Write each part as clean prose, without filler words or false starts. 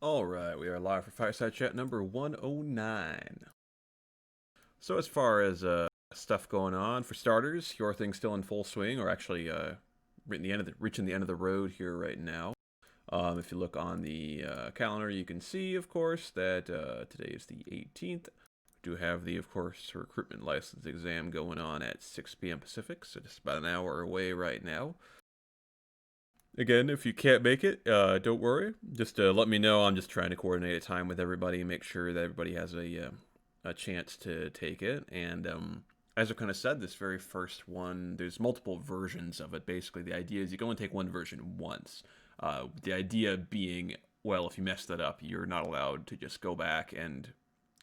All right, we are live for Fireside Chat number 109. So as far as stuff going on, for starters, your thing's still in full swing, or actually reaching the end of the road here right now. If you look on the calendar, you can see, of course, that today is the 18th. We do have the, of course, recruitment license exam going on at 6 p.m. Pacific, so just about an hour away right now. Again, if you can't make it, don't worry. Just let me know. I'm just trying to coordinate a time with everybody, make sure that everybody has a chance to take it. And as I kind of said, this very first one, there's multiple versions of it. Basically, the idea is you can only take one version once. The idea being, well, if you mess that up, you're not allowed to just go back and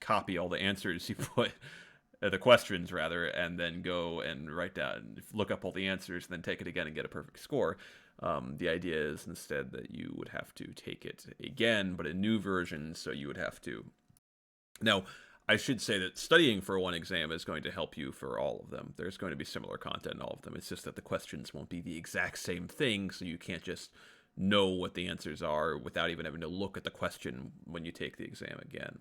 copy all the answers you put, the questions rather, and then go and write down, look up all the answers, and then take it again and get a perfect score. The idea is instead that you would have to take it again, but a new version, so you would have to. Now, I should say that studying for one exam is going to help you for all of them. There's going to be similar content in all of them. It's just that the questions won't be the exact same thing, so you can't just know what the answers are without even having to look at the question when you take the exam again.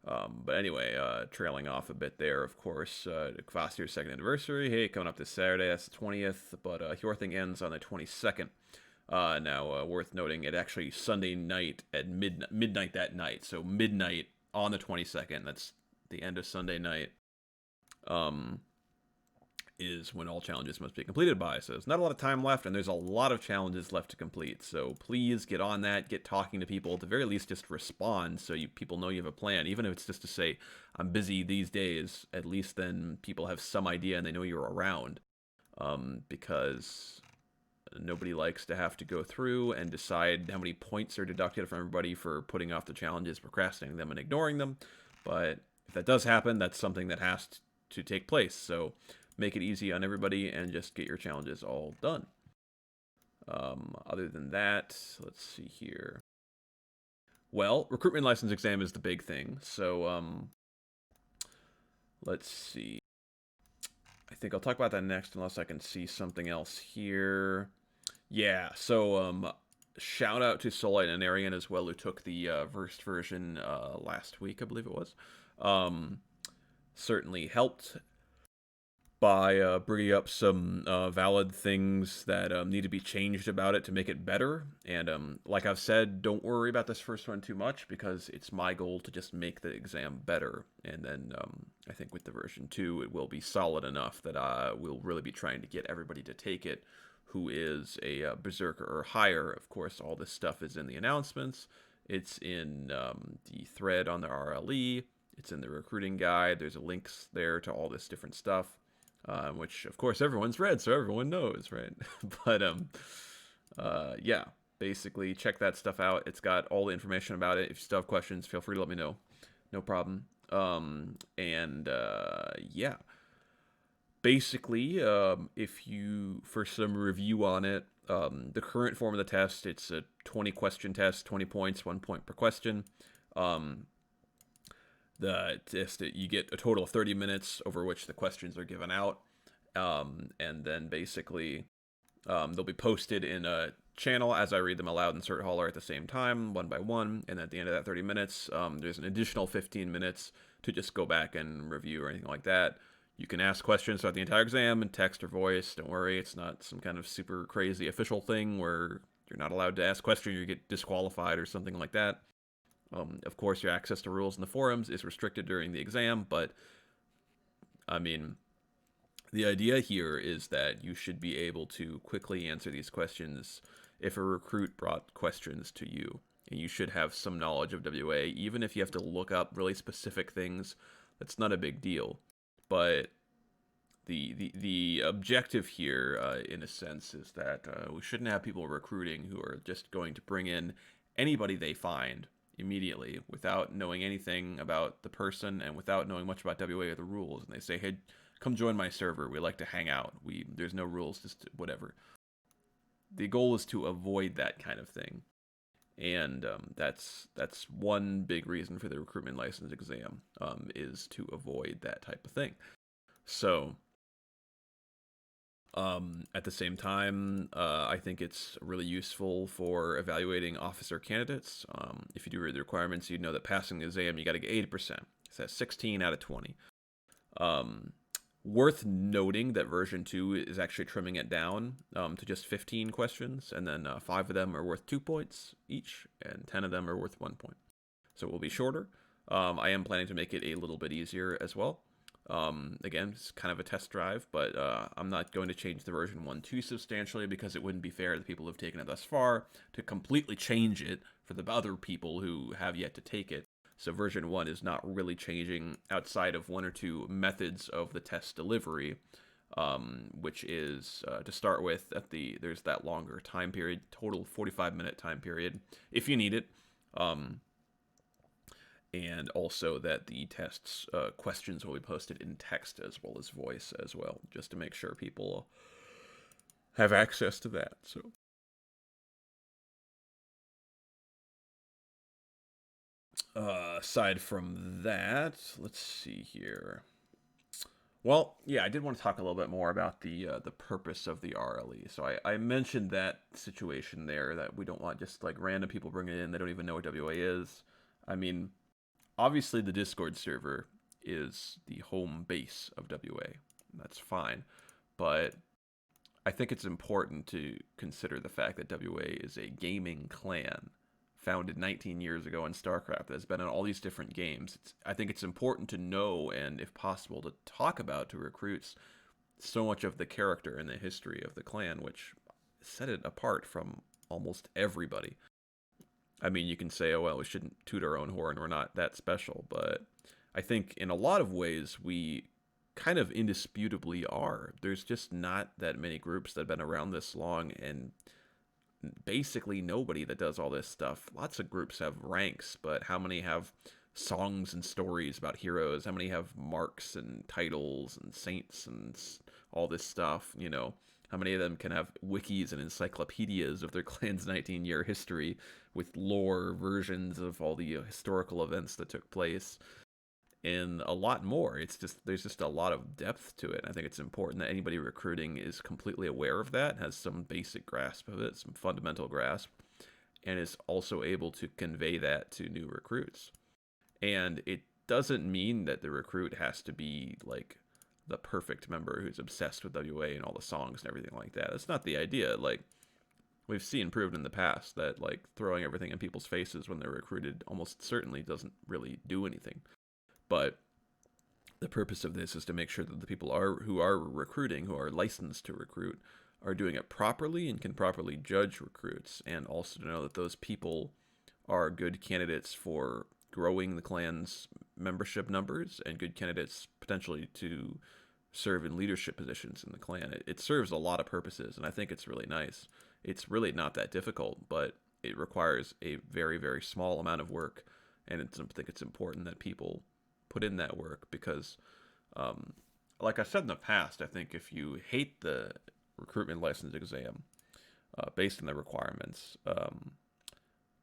But anyway, trailing off a bit there, of course, Kvasir's second anniversary. Hey, coming up this Saturday, that's the 20th, but your thing ends on the 22nd. Now, worth noting, it actually Sunday night at midnight that night. So midnight on the 22nd, that's the end of Sunday night, is when all challenges must be completed by. So there's not a lot of time left, and there's a lot of challenges left to complete. So please get on that, get talking to people. At the very least, just respond so people know you have a plan. Even if it's just to say, I'm busy these days, at least then people have some idea and they know you're around. Because nobody likes to have to go through and decide how many points are deducted from everybody for putting off the challenges, procrastinating them, and ignoring them. But if that does happen, that's something that has to take place. So make it easy on everybody and just get your challenges all done. Other than that, let's see here. Well, recruitment license exam is the big thing. So let's see. I think I'll talk about that next unless I can see something else here. Yeah, so shout out to Solite and Arian as well, who took the first version last week, I believe it was. Certainly helped by bringing up some valid things that need to be changed about it to make it better. And like I've said, don't worry about this first one too much because it's my goal to just make the exam better. And then I think with the version 2, it will be solid enough that we'll really be trying to get everybody to take it who is a berserker or higher. Of course, all this stuff is in the announcements. It's in the thread on the RLE. It's in the recruiting guide. There's links there to all this different stuff. Which of course everyone's read, so everyone knows, right? But yeah, basically check that stuff out. It's got all the information about it. If you still have questions, feel free to let me know. No problem. And yeah, basically, if you for some review on it, the current form of the test, it's a 20 question test, 20 points, 1 point per question. The test, you get a total of 30 minutes over which the questions are given out, and then basically they'll be posted in a channel as I read them aloud in Cert Holler at the same time, one by one, and at the end of that 30 minutes, there's an additional 15 minutes to just go back and review or anything like that. You can ask questions throughout the entire exam in text or voice. Don't worry, it's not some kind of super crazy official thing where you're not allowed to ask questions, you get disqualified or something like that. Of course, your access to rules in the forums is restricted during the exam, but I mean, the idea here is that you should be able to quickly answer these questions if a recruit brought questions to you. And you should have some knowledge of WA, even if you have to look up really specific things. That's not a big deal. But the objective here, in a sense, is that we shouldn't have people recruiting who are just going to bring in anybody they find immediately without knowing anything about the person and without knowing much about WA or the rules. And they say, hey, come join my server. We like to hang out. There's no rules, just whatever. The goal is to avoid that kind of thing. And that's one big reason for the recruitment license exam, is to avoid that type of thing. So At the same time, I think it's really useful for evaluating officer candidates. If you do read the requirements, you know that passing the exam, you got to get 80%. So that's 16 out of 20. Um, Worth noting that version 2 is actually trimming it down to just 15 questions, and then 5 of them are worth 2 points each, and 10 of them are worth 1 point. So it will be shorter. I am planning to make it a little bit easier as well. Again, it's kind of a test drive, but I'm not going to change the version 1 too substantially because it wouldn't be fair to the people who've taken it thus far to completely change it for the other people who have yet to take it. So version 1 is not really changing outside of 1 or 2 methods of the test delivery, which is to start with there's that longer time period, total 45-minute time period if you need it. And also that the tests questions will be posted in text as well as voice as well, just to make sure people have access to that. So aside from that, let's see here. Well, yeah, I did want to talk a little bit more about the purpose of the RLE. So I mentioned that situation there that we don't want just like random people bringing it in. They don't even know what WA is. I mean, obviously the Discord server is the home base of WA. That's fine. But I think it's important to consider the fact that WA is a gaming clan founded 19 years ago in StarCraft that's been in all these different games. I think it's important to know and, if possible, to talk about to recruits so much of the character and the history of the clan, which set it apart from almost everybody. I mean, you can say, oh, well, we shouldn't toot our own horn. We're not that special. But I think in a lot of ways, we kind of indisputably are. There's just not that many groups that have been around this long, and basically nobody that does all this stuff. Lots of groups have ranks, but how many have songs and stories about heroes? How many have marks and titles and saints and all this stuff, you know? How many of them can have wikis and encyclopedias of their clan's 19-year history with lore versions of all the historical events that took place? And a lot more. It's just there's just a lot of depth to it. I think it's important that anybody recruiting is completely aware of that, has some basic grasp of it, some fundamental grasp, and is also able to convey that to new recruits. And it doesn't mean that the recruit has to be like the perfect member who's obsessed with WA and all the songs and everything like that. That's not the idea. Like, we've seen proven in the past that like throwing everything in people's faces when they're recruited almost certainly doesn't really do anything. But the purpose of this is to make sure that the people who are recruiting, who are licensed to recruit, are doing it properly and can properly judge recruits, and also to know that those people are good candidates for growing the clan's membership numbers and good candidates potentially to serve in leadership positions in the clan. It serves a lot of purposes, and I think it's really nice. It's really not that difficult, but it requires a very, very small amount of work, and I think it's important that people put in that work because, like I said in the past, I think if you hate the recruitment license exam based on the requirements,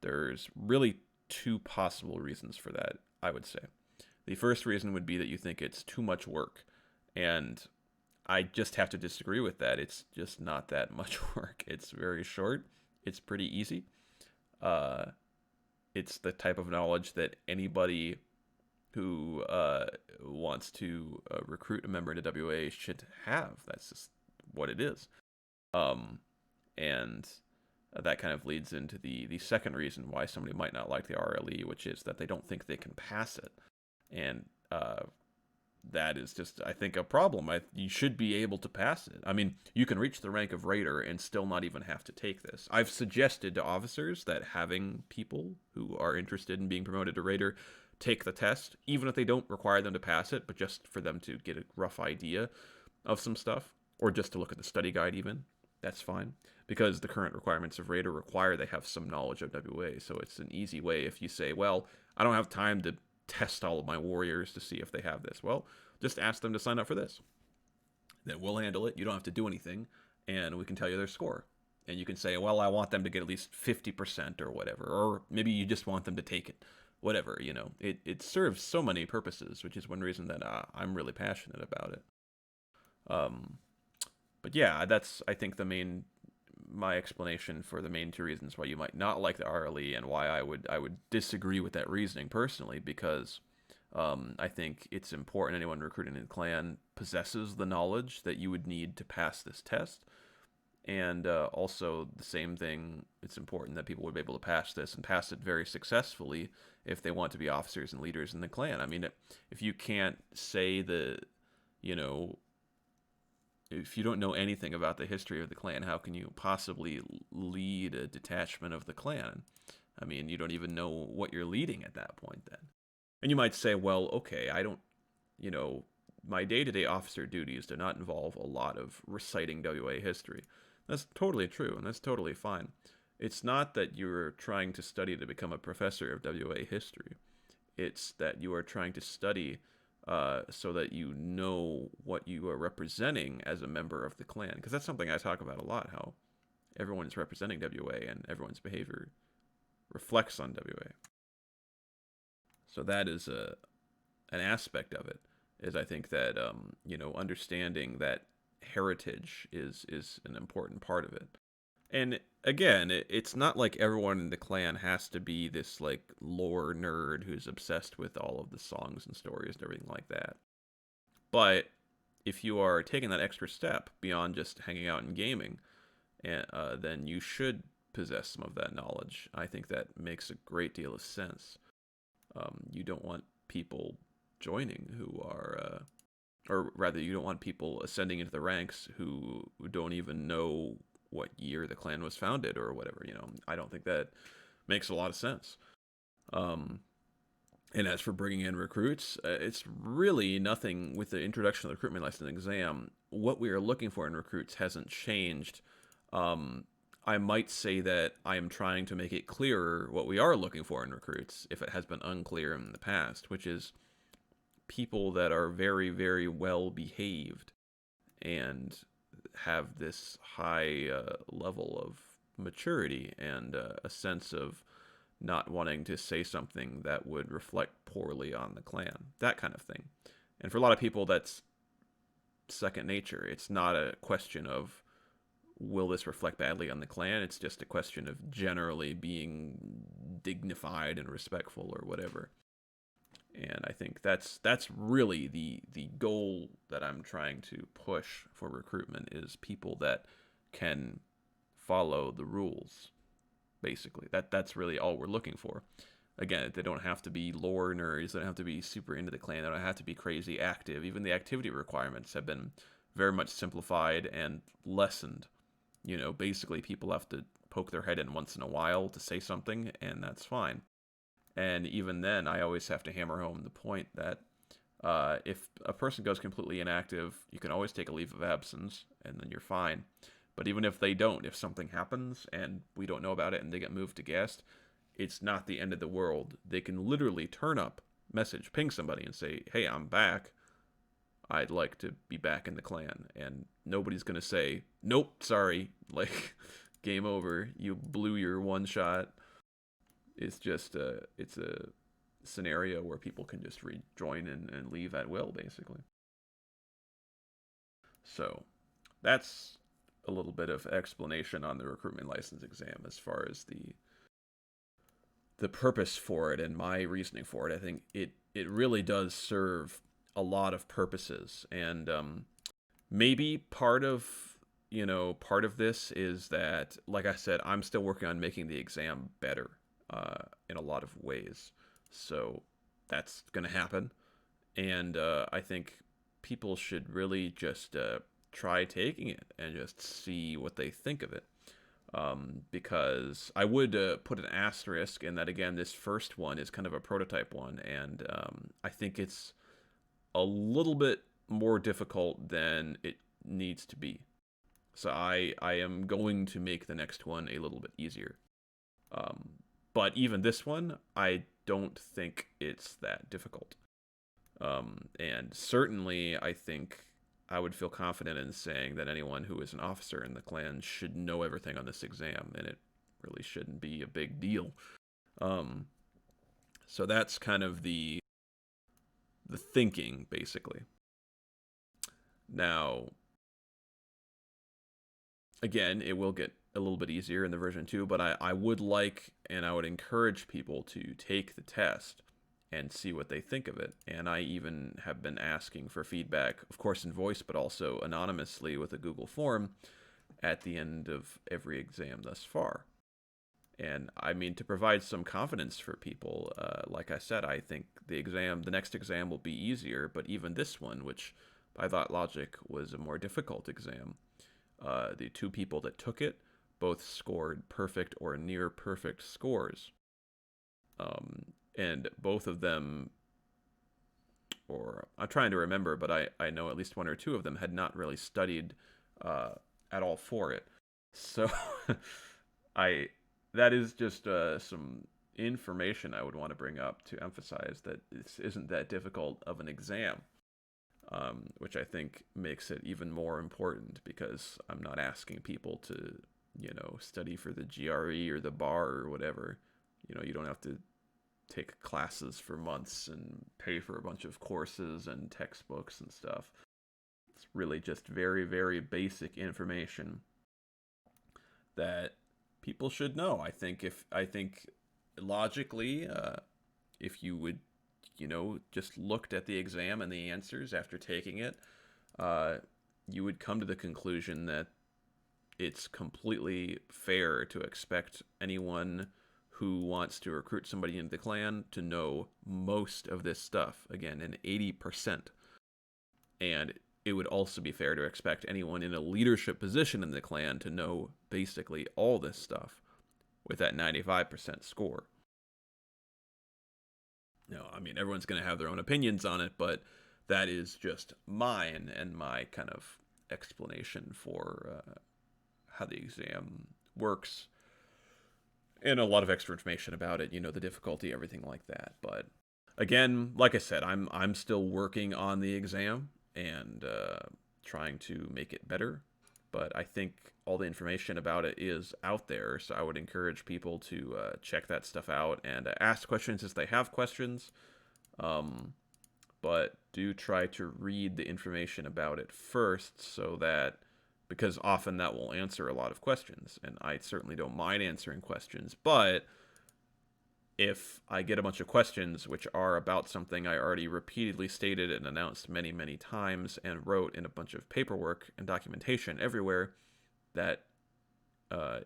there's really two possible reasons for that, I would say. The first reason would be that you think it's too much work, and I just have to disagree with that. It's just not that much work. It's very short. It's pretty easy. It's the type of knowledge that anybody who wants to recruit a member into WA should have. That's just what it is. And that kind of leads into the second reason why somebody might not like the RLE, which is that they don't think they can pass it. And that is just, I think, a problem. You should be able to pass it. I mean, you can reach the rank of Raider and still not even have to take this. I've suggested to officers that having people who are interested in being promoted to Raider take the test, even if they don't require them to pass it, but just for them to get a rough idea of some stuff, or just to look at the study guide even, that's fine. Because the current requirements of Raider require they have some knowledge of WA, so it's an easy way if you say, well, I don't have time to test all of my warriors to see if they have this. Well, just ask them to sign up for this. Then we'll handle it. You don't have to do anything, and we can tell you their score. And you can say, well, I want them to get at least 50% or whatever, or maybe you just want them to take it. Whatever, you know, it serves so many purposes, which is one reason that I'm really passionate about it. But But yeah, that's I think the main my explanation for the main two reasons why you might not like the RLE and why I would disagree with that reasoning personally because I think it's important anyone recruiting in the clan possesses the knowledge that you would need to pass this test. And also, the same thing, it's important that people would be able to pass this and pass it very successfully if they want to be officers and leaders in the clan. I mean, if you can't say the, you know, if you don't know anything about the history of the clan, how can you possibly lead a detachment of the clan? I mean, you don't even know what you're leading at that point then. And you might say, well, okay, I don't, you know, my day to day officer duties do not involve a lot of reciting WA history. That's totally true, and that's totally fine. It's not that you're trying to study to become a professor of WA history. It's that you are trying to study so that you know what you are representing as a member of the clan. Because that's something I talk about a lot, how everyone is representing WA and everyone's behavior reflects on WA. So that is an aspect of it. Is I think that understanding that heritage is an important part of it. And again, it's not like everyone in the clan has to be this like lore nerd who's obsessed with all of the songs and stories and everything like that. But if you are taking that extra step beyond just hanging out and gaming, then you should possess some of that knowledge. I think that makes a great deal of sense. You don't want people joining who are, or rather, you don't want people ascending into the ranks who don't even know what year the clan was founded or whatever. I don't think that makes a lot of sense. Um, and as for bringing in recruits, it's really nothing with the introduction of the recruitment license exam. What we are looking for in recruits hasn't changed. I might say that I am trying to make it clearer what we are looking for in recruits, if it has been unclear in the past, which is people that are very, very well behaved and have this high level of maturity and a sense of not wanting to say something that would reflect poorly on the clan, that kind of thing. And for a lot of people, that's second nature. It's not a question of will this reflect badly on the clan. It's just a question of generally being dignified and respectful or whatever. And I think that's really the goal that I'm trying to push for recruitment is people that can follow the rules. Basically, that's really all we're looking for. Again, they don't have to be lore nerds. They don't have to be super into the clan. They don't have to be crazy active. Even the activity requirements have been very much simplified and lessened. Basically, people have to poke their head in once in a while to say something, and that's fine. And even then, I always have to hammer home the point that if a person goes completely inactive, you can always take a leave of absence, and then you're fine. But even if they don't, if something happens and we don't know about it and they get moved to guest, it's not the end of the world. They can literally turn up, message, ping somebody and say, hey, I'm back. I'd like to be back in the clan. And nobody's going to say, nope, sorry, like, game over. You blew your one shot. It's just it's a scenario where people can just rejoin and leave at will, basically. So that's a little bit of explanation on the recruitment license exam as far as the purpose for it and my reasoning for it. I think it really does serve a lot of purposes, and maybe part of this is that, like I said, I'm still working on making the exam better in a lot of ways. So that's going to happen, and I think people should really just try taking it and just see what they think of it. Because I would put an asterisk in that, again, this first one is kind of a prototype one, and I think it's a little bit more difficult than it needs to be. So I am going to make the next one a little bit easier. Um, but even this one, I don't think it's that difficult. And certainly, I think I would feel confident in saying that anyone who is an officer in the clan should know everything on this exam, and it really shouldn't be a big deal. Um, so that's kind of the thinking, basically. Now, Again, it will get a little bit easier in the version 2, but I would like and I would encourage people to take the test and see what they think of it. And I even have been asking for feedback, of course in voice, but also anonymously with a Google form at the end of every exam thus far. And I mean, to provide some confidence for people, like I said, I think the next exam will be easier, but even this one, which by Thought Logic was a more difficult exam, the two people that took it both scored perfect or near perfect scores. And both of them, or I'm trying to remember, but I know at least one or two of them had not really studied at all for it. So I that is just some information I would want to bring up to emphasize that this isn't that difficult of an exam, which I think makes it even more important because I'm not asking people to, study for the GRE or the bar or whatever. You don't have to take classes for months and pay for a bunch of courses and textbooks and stuff. It's really just very, very basic information that people should know. I think logically, if you would, just looked at the exam and the answers after taking it, you would come to the conclusion that it's completely fair to expect anyone who wants to recruit somebody into the clan to know most of this stuff. Again, an 80%. And it would also be fair to expect anyone in a leadership position in the clan to know basically all this stuff with that 95% score. No, I mean, everyone's going to have their own opinions on it, but that is just mine and my kind of explanation for how the exam works. And a lot of extra information about it, the difficulty, everything like that. But again, like I said, I'm still working on the exam and trying to make it better. But I think all the information about it is out there, so I would encourage people to check that stuff out and ask questions as they have questions. But do try to read the information about it first, so that, because often that will answer a lot of questions, and I certainly don't mind answering questions, but if I get a bunch of questions which are about something I already repeatedly stated and announced many, many times and wrote in a bunch of paperwork and documentation everywhere that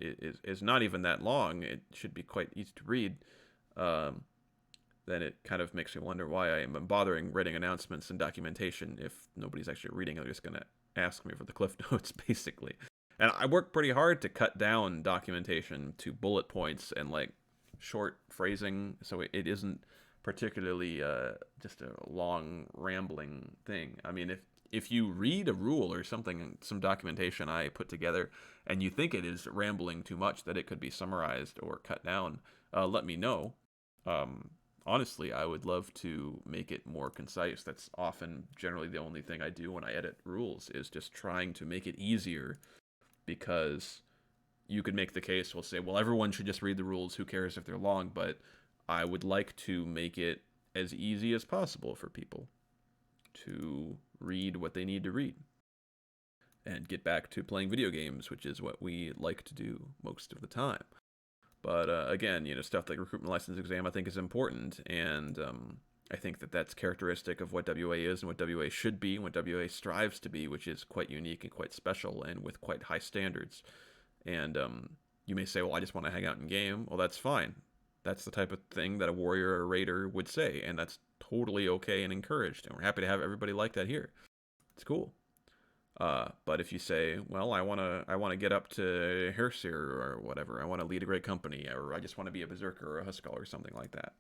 is not even that long, it should be quite easy to read, then it kind of makes me wonder why I am bothering writing announcements and documentation if nobody's actually reading. They're just going to ask me for the cliff notes, basically. And I work pretty hard to cut down documentation to bullet points and short phrasing, so it isn't particularly just a long rambling thing. I mean, if you read a rule or something, some documentation I put together, and you think it is rambling too much, that it could be summarized or cut down, let me know. Honestly, I would love to make it more concise. That's often generally the only thing I do when I edit rules, is just trying to make it easier, because you could make the case, we'll say, well, everyone should just read the rules, who cares if they're long, but I would like to make it as easy as possible for people to read what they need to read and get back to playing video games, which is what we like to do most of the time. But again, stuff like recruitment license exam I think is important, and I think that that's characteristic of what WA is and what WA should be and what WA strives to be, which is quite unique and quite special and with quite high standards. And you may say, well, I just want to hang out in game. Well, that's fine. That's the type of thing that a warrior or a raider would say, and that's totally okay and encouraged. And we're happy to have everybody like that here. It's cool. But if you say, well, I wanna get up to Herseer or whatever, I want to lead a great company, or I just want to be a berserker or a Huskell or something like that,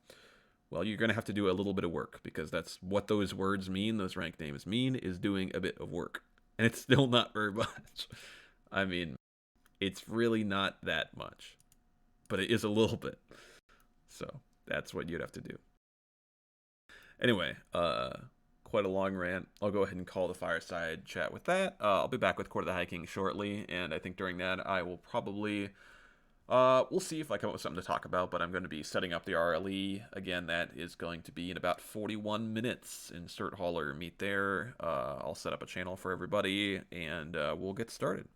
well, you're gonna have to do a little bit of work, because that's what those words mean. Those rank names mean is doing a bit of work, and it's still not very much. I mean, it's really not that much, but it is a little bit. So that's what you'd have to do. Anyway, quite a long rant. I'll go ahead and call the Fireside chat with that. I'll be back with Court of the High King shortly, and I think during that I will probably, we'll see if I come up with something to talk about, but I'm going to be setting up the RLE. Again, that is going to be in about 41 minutes. Insert hauler, meet there. I'll set up a channel for everybody, and we'll get started.